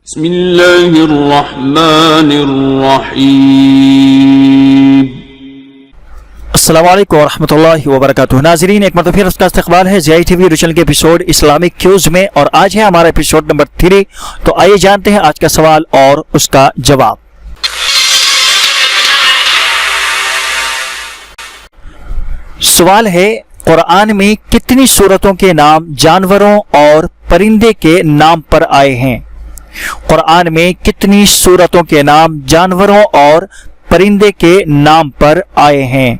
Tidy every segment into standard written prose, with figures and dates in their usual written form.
بسم اللہ الرحمن الرحیم۔ السلام علیکم ورحمۃ اللہ وبرکاتہ۔ ناظرین، ایک مرتبہ پھر اس کا استقبال ہے زی آئی ٹی وی چینل کے ایپیسوڈ اسلامک کیوز میں، اور آج ہے ہمارا ایپیسوڈ نمبر 3۔ تو آئیے جانتے ہیں آج کا سوال اور اس کا جواب۔ سوال ہے، قرآن میں کتنی سورتوں کے نام جانوروں اور پرندے کے نام پر آئے ہیں؟ قرآن میں کتنی سورتوں کے نام جانوروں اور پرندے کے نام پر آئے ہیں؟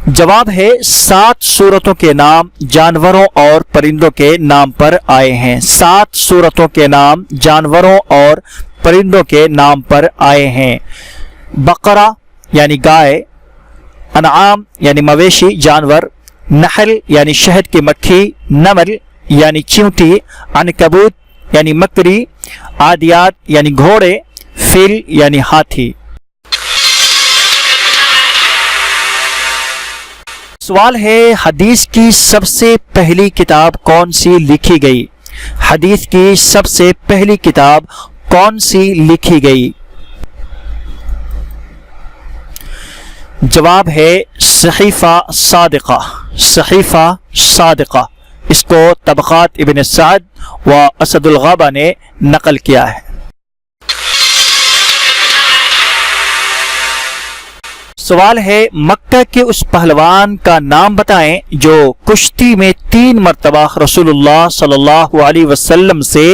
جواب ہے 7 سورتوں کے نام جانوروں اور پرندوں کے نام پر آئے ہیں۔ 7 سورتوں کے نام جانوروں اور پرندوں کے نام پر آئے ہیں۔ بقرہ یعنی گائے، انعام یعنی مویشی جانور، نحل یعنی شہد کی مکھی، نمل یعنی چیونٹی، عنکبوت یعنی مکری، عادیات یعنی گھوڑے، فیل یعنی ہاتھی۔ سوال ہے، حدیث کی سب سے پہلی کتاب کون سی لکھی گئی؟ حدیث کی سب سے پہلی کتاب کون سی لکھی گئی؟ جواب ہے صحیفہ صادقہ۔ صحیفہ صادقہ، اس کو طبقات ابن سعد و اسد الغابہ نے نقل کیا ہے۔ سوال ہے، مکہ کے اس پہلوان کا نام بتائیں جو کشتی میں 3 مرتبہ رسول اللہ صلی اللہ علیہ وسلم سے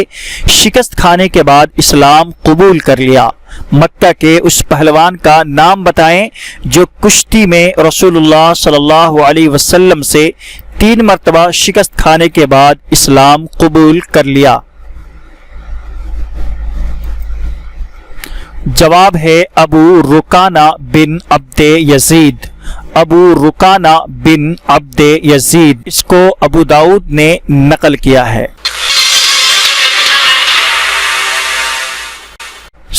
شکست کھانے کے بعد اسلام قبول کر لیا۔ مکہ کے اس پہلوان کا نام بتائیں جو کشتی میں رسول اللہ صلی اللہ علیہ وسلم سے 3 مرتبہ شکست کھانے کے بعد اسلام قبول کر لیا۔ جواب ہے ابو رکانہ بن عبد یزید۔ ابو رکانہ بن عبد یزید، اس کو ابو داؤد نے نقل کیا ہے۔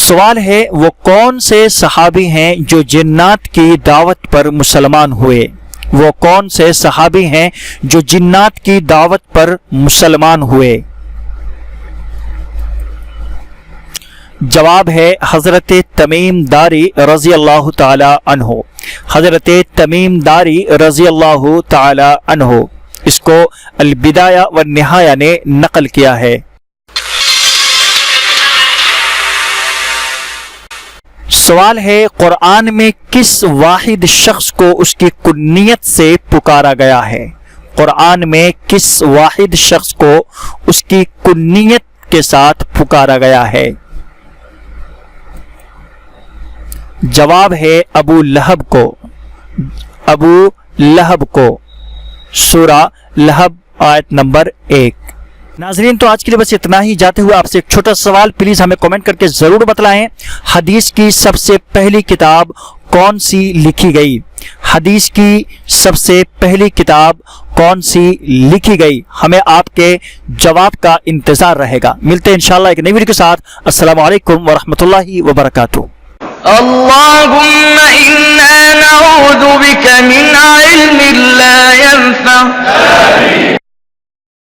سوال ہے، وہ کون سے صحابی ہیں جو جنات کی دعوت پر مسلمان ہوئے؟ وہ کون سے صحابی ہیں جو جنات کی دعوت پر مسلمان ہوئے؟ جواب ہے حضرت تمیم داری رضی اللہ تعالی عنہ۔ حضرت تمیم داری رضی اللہ تعالی عنہ، اس کو البدایہ والنہایہ نے نقل کیا ہے۔ سوال ہے، قرآن میں کس واحد شخص کو اس کی کنیت سے پکارا گیا ہے؟ قرآن میں کس واحد شخص کو اس کی کنیت کے ساتھ پکارا گیا ہے؟ جواب ہے ابو لہب کو۔ ابو لہب کو، سورہ لہب آیت نمبر 1۔ ناظرین، تو آج کے لیے بس اتنا ہی۔ جاتے ہوئے آپ سے ایک چھوٹا سوال، پلیز ہمیں کمنٹ کر کے ضرور بتلائیں، حدیث کی سب سے پہلی کتاب کون سی لکھی گئی؟ حدیث کی سب سے پہلی کتاب کون سی لکھی گئی؟ ہمیں آپ کے جواب کا انتظار رہے گا۔ ملتے ہیں انشاءاللہ ایک نئی ویڈیو کے ساتھ۔ السلام علیکم ورحمۃ اللہ وبرکاتہ۔ اللهم إنا نعوذ بك من علم لا ينفع